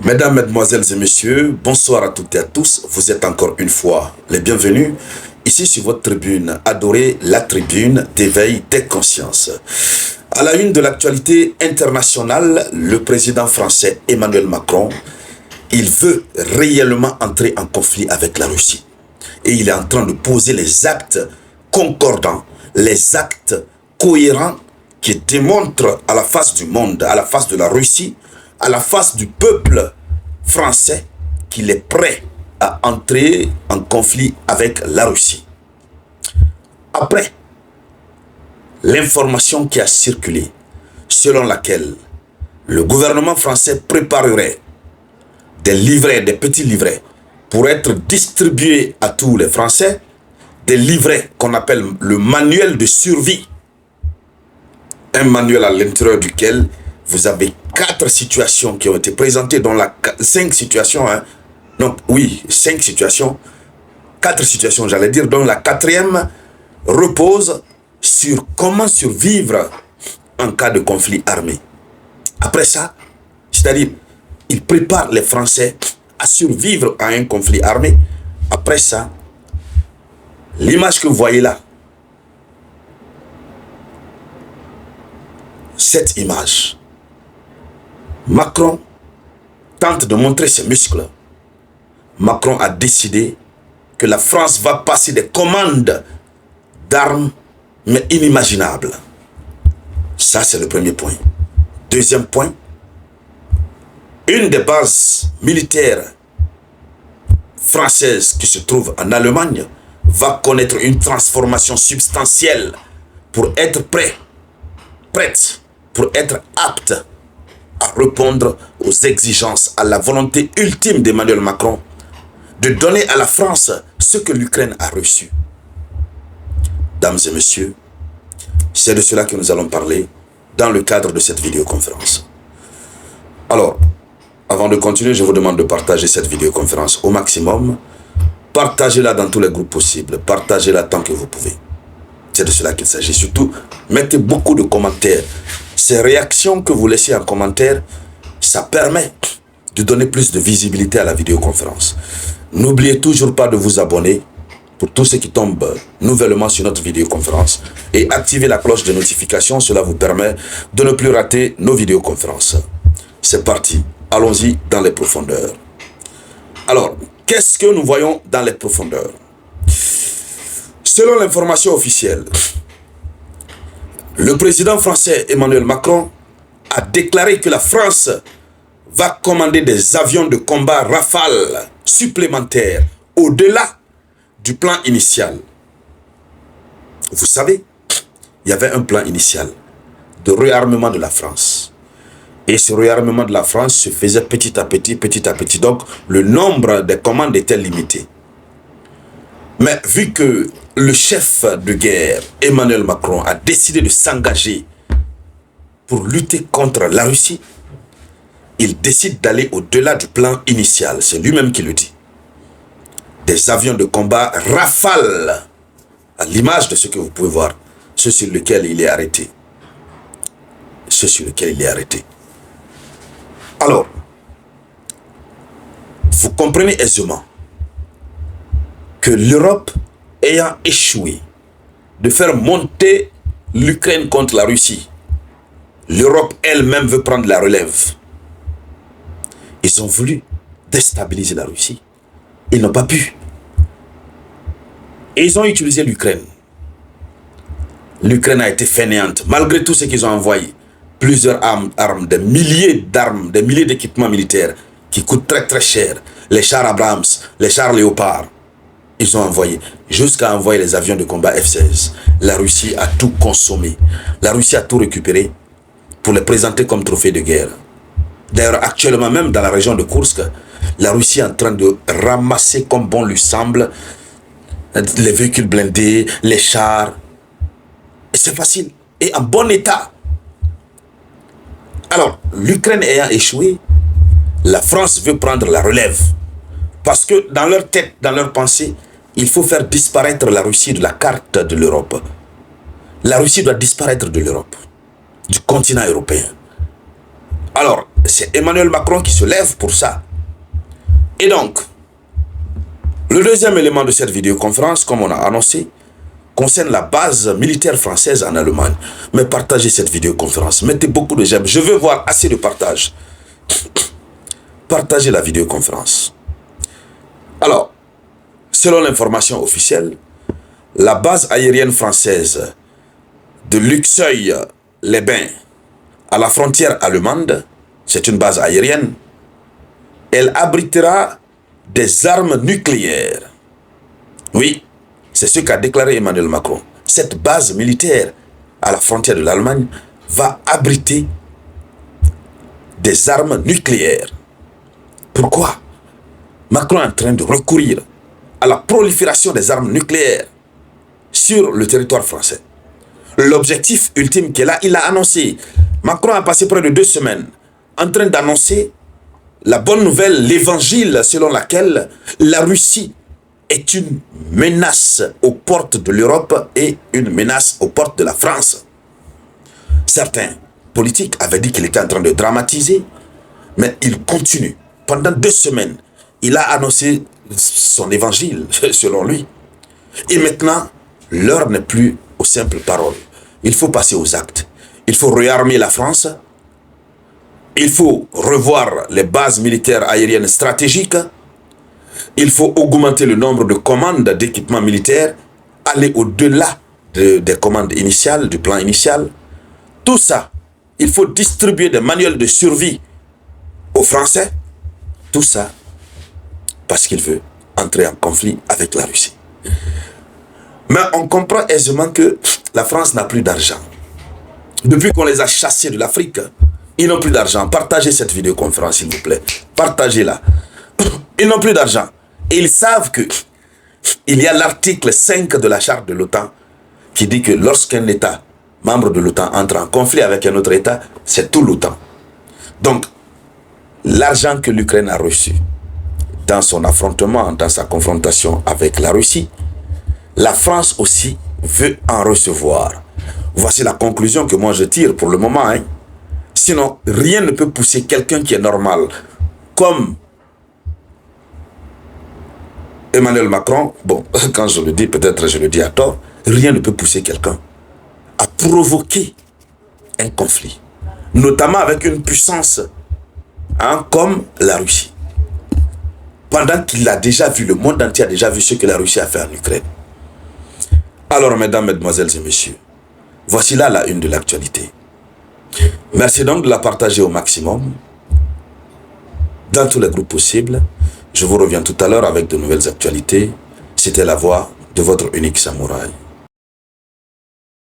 Mesdames, Mesdemoiselles et Messieurs, bonsoir à toutes et à tous. Vous êtes encore une fois les bienvenus ici sur votre tribune adorée, la tribune d'éveil des consciences. À la une de l'actualité internationale, le président français Emmanuel Macron, il veut réellement entrer en conflit avec la Russie. Et il est en train de poser les actes concordants, les actes cohérents qui démontrent à la face du monde, à la face de la Russie, à la face du peuple français qu'il est prêt à entrer en conflit avec la Russie. Après l'information qui a circulé, selon laquelle le gouvernement français préparerait des livrets, des petits livrets, pour être distribués à tous les Français, des livrets qu'on appelle le manuel de survie. Un manuel à l'intérieur duquel vous avez 4 situations qui ont été présentées, dans la 5 situations, donc oui, 5 situations, 4 situations j'allais dire, dont la 4e repose sur comment survivre en cas de conflit armé. Après ça, c'est-à-dire, il prépare les Français à survivre à un conflit armé. Après ça, l'image que vous voyez là, cette image, Macron tente de montrer ses muscles. Macron a décidé que la France va passer des commandes d'armes, mais inimaginables. Ça, c'est le premier point. Deuxième point, une des bases militaires françaises qui se trouve en Allemagne va connaître une transformation substantielle pour être prête, pour être apte à répondre aux exigences, à la volonté ultime d'Emmanuel Macron de donner à la France ce que l'Ukraine a reçu. Dames et messieurs, c'est de cela que nous allons parler dans le cadre de cette vidéoconférence. Alors, avant de continuer, je vous demande de partager cette vidéoconférence au maximum. Partagez-la dans tous les groupes possibles. Partagez-la tant que vous pouvez. C'est de cela qu'il s'agit. Surtout, mettez beaucoup de commentaires. Ces réactions que vous laissez en commentaire, ça permet de donner plus de visibilité à la vidéoconférence. N'oubliez toujours pas de vous abonner pour tous ceux qui tombent nouvellement sur notre vidéoconférence et activer la cloche de notification. Cela vous permet de ne plus rater nos vidéoconférences. C'est parti. Allons-y dans les profondeurs. Alors, qu'est-ce que nous voyons dans les profondeurs? Selon l'information officielle, le président français Emmanuel Macron a déclaré que la France va commander des avions de combat Rafale supplémentaires au-delà du plan initial. Vous savez, il y avait un plan initial de réarmement de la France. Et ce réarmement de la France se faisait petit à petit, petit à petit. Donc, le nombre des commandes était limité. Mais vu que le chef de guerre, Emmanuel Macron, a décidé de s'engager pour lutter contre la Russie, il décide d'aller au-delà du plan initial. C'est lui-même qui le dit. Des avions de combat Rafale, à l'image de ce que vous pouvez voir, ceux sur lesquels il est arrêté. Ceux sur lesquels il est arrêté. Alors, vous comprenez aisément que l'Europe ayant échoué de faire monter l'Ukraine contre la Russie, l'Europe elle-même veut prendre la relève. Ils ont voulu déstabiliser la Russie. Ils n'ont pas pu. Et ils ont utilisé l'Ukraine. L'Ukraine a été fainéante, malgré tout ce qu'ils ont envoyé. Plusieurs armes, des milliers d'armes, des milliers d'équipements militaires qui coûtent très très cher. Les chars Abrams, les chars Léopard. Ils ont envoyé, jusqu'à envoyer les avions de combat F-16. La Russie a tout consommé. La Russie a tout récupéré pour les présenter comme trophée de guerre. D'ailleurs, actuellement même dans la région de Koursk, la Russie est en train de ramasser comme bon lui semble les véhicules blindés, les chars. Et c'est facile. Et en bon état. Alors, l'Ukraine ayant échoué, la France veut prendre la relève. Parce que dans leur tête, dans leur pensée, il faut faire disparaître la Russie de la carte de l'Europe. La Russie doit disparaître de l'Europe, du continent européen. Alors, c'est Emmanuel Macron qui se lève pour ça. Et donc, le deuxième élément de cette vidéoconférence, comme on a annoncé, concerne la base militaire française en Allemagne. Mais partagez cette vidéoconférence, mettez beaucoup de j'aime. Je veux voir assez de partage. Partagez la vidéoconférence. Alors, selon l'information officielle, la base aérienne française de Luxeuil-les-Bains à la frontière allemande, c'est une base aérienne, elle abritera des armes nucléaires. Oui, c'est ce qu'a déclaré Emmanuel Macron. Cette base militaire à la frontière de l'Allemagne va abriter des armes nucléaires. Pourquoi? Macron est en train de recourir à la prolifération des armes nucléaires sur le territoire français. L'objectif ultime qu'il a, il l'a annoncé. Macron a passé près de 2 semaines en train d'annoncer la bonne nouvelle, l'évangile selon laquelle la Russie est une menace aux portes de l'Europe et une menace aux portes de la France. Certains politiques avaient dit qu'il était en train de dramatiser, mais il continue. Pendant 2 semaines, il a annoncé son évangile, selon lui. Et maintenant, l'heure n'est plus aux simples paroles. Il faut passer aux actes. Il faut réarmer la France. Il faut revoir les bases militaires aériennes stratégiques. Il faut augmenter le nombre de commandes d'équipements militaires, aller au-delà des commandes initiales, du plan initial. Tout ça, il faut distribuer des manuels de survie aux Français. Tout ça parce qu'il veut entrer en conflit avec la Russie. Mais on comprend aisément que la France n'a plus d'argent. Depuis qu'on les a chassés de l'Afrique, ils n'ont plus d'argent. Partagez cette vidéoconférence, s'il vous plaît. Partagez-la. Ils n'ont plus d'argent. Et ils savent que il y a l'article 5 de la charte de l'OTAN qui dit que lorsqu'un État membre de l'OTAN entre en conflit avec un autre État, c'est tout l'OTAN. Donc, l'argent que l'Ukraine a reçu dans son affrontement, dans sa confrontation avec la Russie, la France aussi veut en recevoir. Voici la conclusion que moi je tire pour le moment. Sinon, rien ne peut pousser quelqu'un qui est normal, comme Emmanuel Macron, bon, quand je le dis, peut-être je le dis à tort, rien ne peut pousser quelqu'un à provoquer un conflit, notamment avec une puissance comme la Russie. Pendant qu'il a déjà vu, le monde entier a déjà vu ce que la Russie a fait en Ukraine. Alors, mesdames, mesdemoiselles et messieurs, voici là la une de l'actualité. Merci donc de la partager au maximum, dans tous les groupes possibles. Je vous reviens tout à l'heure avec de nouvelles actualités. C'était la voix de votre unique samouraï.